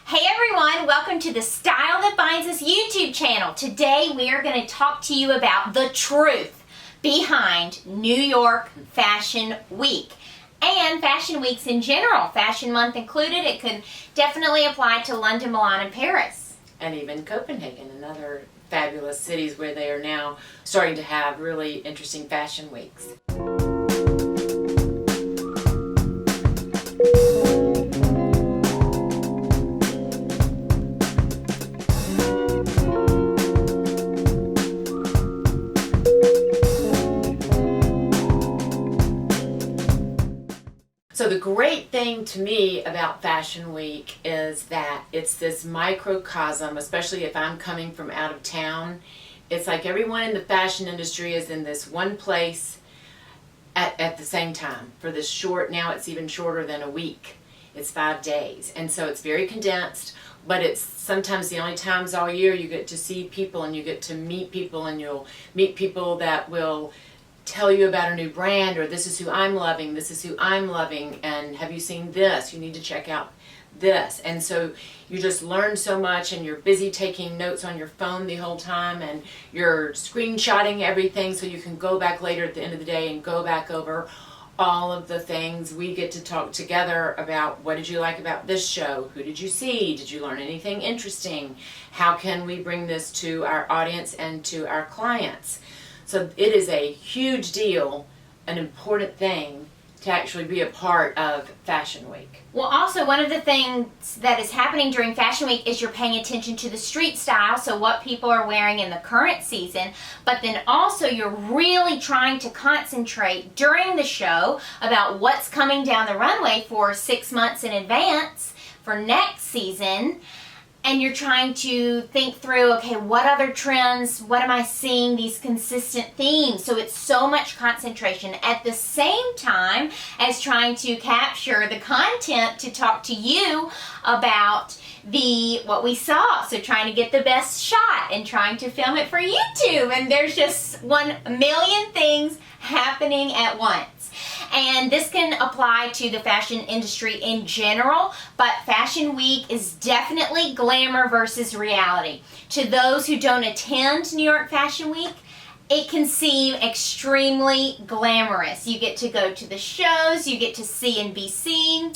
Hey everyone, welcome to the Style That Binds Us YouTube channel. Today we are going to talk to you about the truth behind New York Fashion Week and fashion weeks in general, Fashion Month included. It could definitely apply to London, Milan, and Paris. And even Copenhagen and other fabulous cities where they are now starting to have really interesting fashion weeks. So the great thing to me about Fashion Week is that it's this microcosm, especially if I'm coming from out of town. It's like everyone in the fashion industry is in this one place at the same time for this short, now it's even shorter than a week. It's 5 days. And so it's very condensed, but it's sometimes the only times all year you get to see people and you get to meet people, and you'll meet people that will tell you about a new brand, or this is who I'm loving, this is who I'm loving, and have you seen this? You need to check out this. And so you just learn so much, and you're busy taking notes on your phone the whole time, and you're screenshotting everything so you can go back later at the end of the day and go back over all of the things. We get to talk together about what did you like about this show, who did you see, did you learn anything interesting, how can we bring this to our audience and to our clients. So it is a huge deal, an important thing to actually be a part of Fashion Week. Well, also one of the things that is happening during Fashion Week is you're paying attention to the street style, so what people are wearing in the current season, but then also you're really trying to concentrate during the show about what's coming down the runway for 6 months in advance for next season. And you're trying to think through, okay, what other trends, what am I seeing, these consistent themes. So it's so much concentration at the same time as trying to capture the content to talk to you about what we saw. So trying to get the best shot and trying to film it for YouTube. And there's just 1,000,000 things happening at once. And this can apply to the fashion industry in general, but Fashion Week is definitely glamour versus reality. To those who don't attend New York Fashion Week, it can seem extremely glamorous. You get to go to the shows, you get to see and be seen,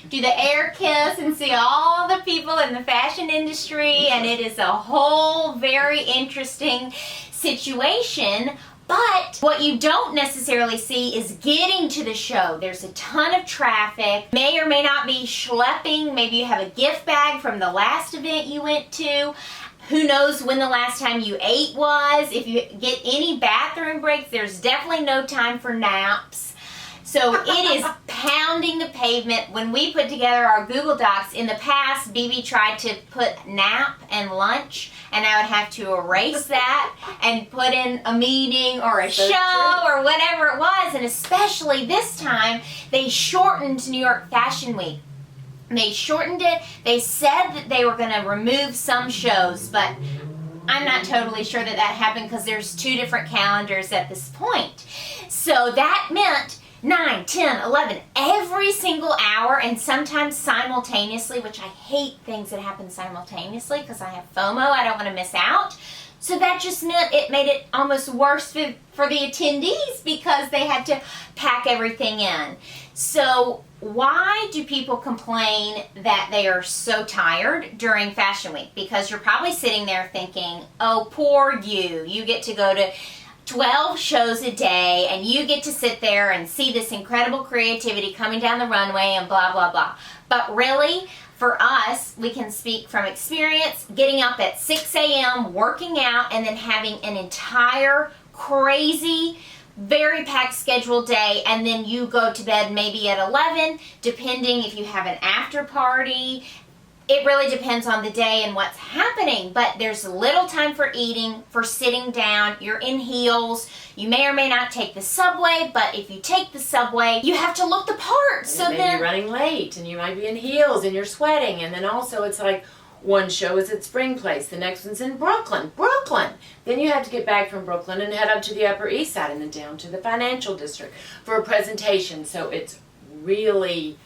do the air kiss and see all the people in the fashion industry, and it is a whole very interesting situation. But what you don't necessarily see is getting to the show. There's a ton of traffic. May or may not be schlepping. Maybe you have a gift bag from the last event you went to. Who knows when the last time you ate was. If you get any bathroom breaks, there's definitely no time for naps. So it is pounding the pavement. When we put together our Google Docs in the past, BB tried to put nap and lunch, and I would have to erase that and put in a meeting or a show or whatever it was. And especially this time, they shortened New York Fashion Week. They shortened it. They said that they were going to remove some shows, but I'm not totally sure that happened because there's 2 different calendars at this point. So that meant 9, 10, 11, every single hour, and sometimes simultaneously, which I hate things that happen simultaneously because I have FOMO, I don't want to miss out. So that just meant it made it almost worse for the attendees because they had to pack everything in. So why do people complain that they are so tired during Fashion Week? Because you're probably sitting there thinking, oh, poor you. You get to go to 12 shows a day, and you get to sit there and see this incredible creativity coming down the runway and blah, blah, blah. But really, for us, we can speak from experience, getting up at 6 a.m., working out, and then having an entire crazy, very packed scheduled day, and then you go to bed maybe at 11, depending if you have an after party. It really depends on the day and what's happening, but there's little time for eating, for sitting down. You're in heels. You may or may not take the subway, but if you take the subway, you have to look the part. So then you're running late, and you might be in heels, and you're sweating, and then also it's like one show is at Spring Place, the next one's in Brooklyn. Then you have to get back from Brooklyn and head up to the Upper East Side and then down to the Financial District for a presentation. So it's really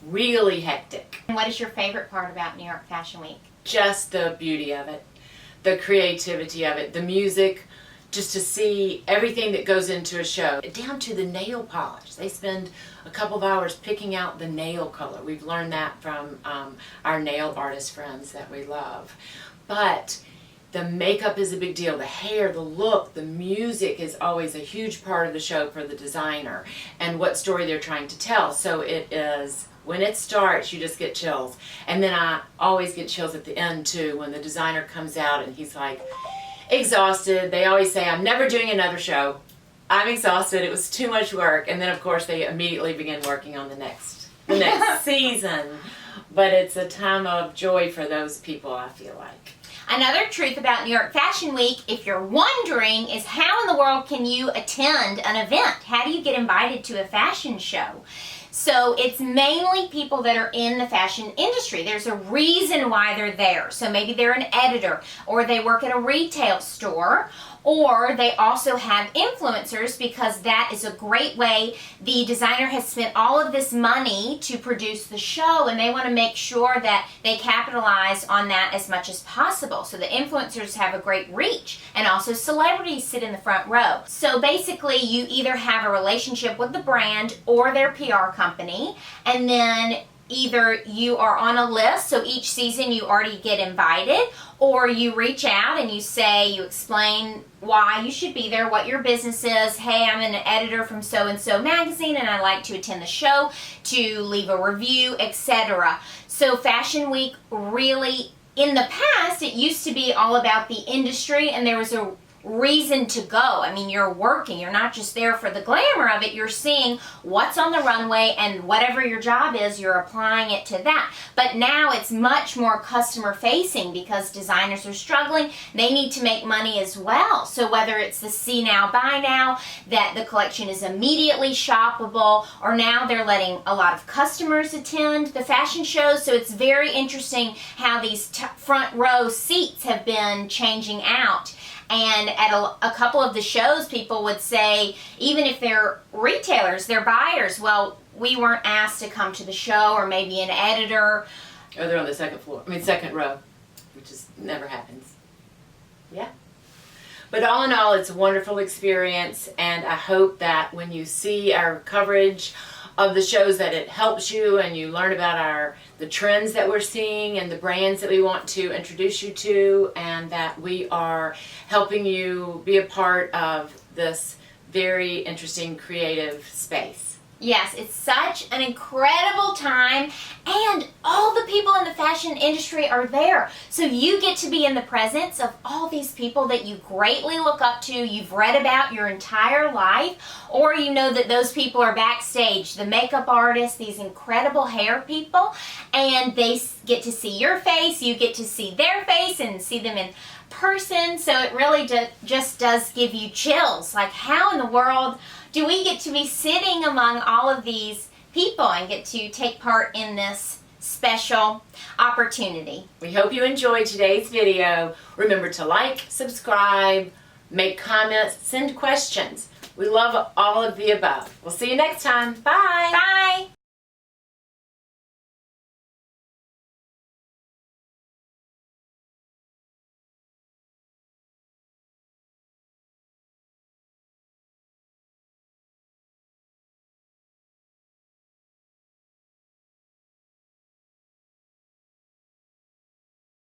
really hectic. And what is your favorite part about New York Fashion Week? Just the beauty of it, the creativity of it, the music, just to see everything that goes into a show, down to the nail polish. They spend a couple of hours picking out the nail color. We've learned that from our nail artist friends that we love. But the makeup is a big deal. The hair, the look, the music is always a huge part of the show for the designer and what story they're trying to tell. So it is, when it starts, you just get chills. And then I always get chills at the end too, when the designer comes out and he's like exhausted. They always say, I'm never doing another show. I'm exhausted. It was too much work. And then of course they immediately begin working on the next season. But it's a time of joy for those people, I feel like. Another truth about New York Fashion Week, if you're wondering, is how in the world can you attend an event? How do you get invited to a fashion show? So it's mainly people that are in the fashion industry. There's a reason why they're there. So maybe they're an editor, or they work at a retail store, or they also have influencers, because that is a great way. The designer has spent all of this money to produce the show, and they want to make sure that they capitalize on that as much as possible. So the influencers have a great reach, and also celebrities sit in the front row. So basically you either have a relationship with the brand or their PR company, and then either you are on a list, so each season you already get invited, or you reach out and you say, you explain why you should be there, what your business is. Hey, I'm an editor from so-and-so magazine and I'd like to attend the show, to leave a review, etc. So Fashion Week really, in the past, it used to be all about the industry, and there was a reason to go. I mean, you're working. You're not just there for the glamour of it. You're seeing what's on the runway, and whatever your job is, you're applying it to that. But now it's much more customer facing, because designers are struggling. They need to make money as well. So whether it's the see now, buy now, that the collection is immediately shoppable, or now they're letting a lot of customers attend the fashion shows. So it's very interesting how these front row seats have been changing out. And at a couple of the shows, people would say, even if they're retailers, they're buyers, well, we weren't asked to come to the show, or maybe an editor. Or they're on the second row, which never happens. Yeah. But all in all, it's a wonderful experience, and I hope that when you see our coverage of the shows, that it helps you and you learn about the trends that we're seeing and the brands that we want to introduce you to, and that we are helping you be a part of this very interesting creative space. Yes, it's such an incredible time, and all the people in the fashion industry are there. So you get to be in the presence of all these people that you greatly look up to, you've read about your entire life, or you know that those people are backstage, the makeup artists, these incredible hair people, and they get to see your face, you get to see their face and see them in person. So it really just does give you chills. Like, how in the world do we get to be sitting among all of these people and get to take part in this special opportunity? We hope you enjoyed today's video. Remember to like, subscribe, make comments, send questions. We love all of the above. We'll see you next time. Bye. Bye.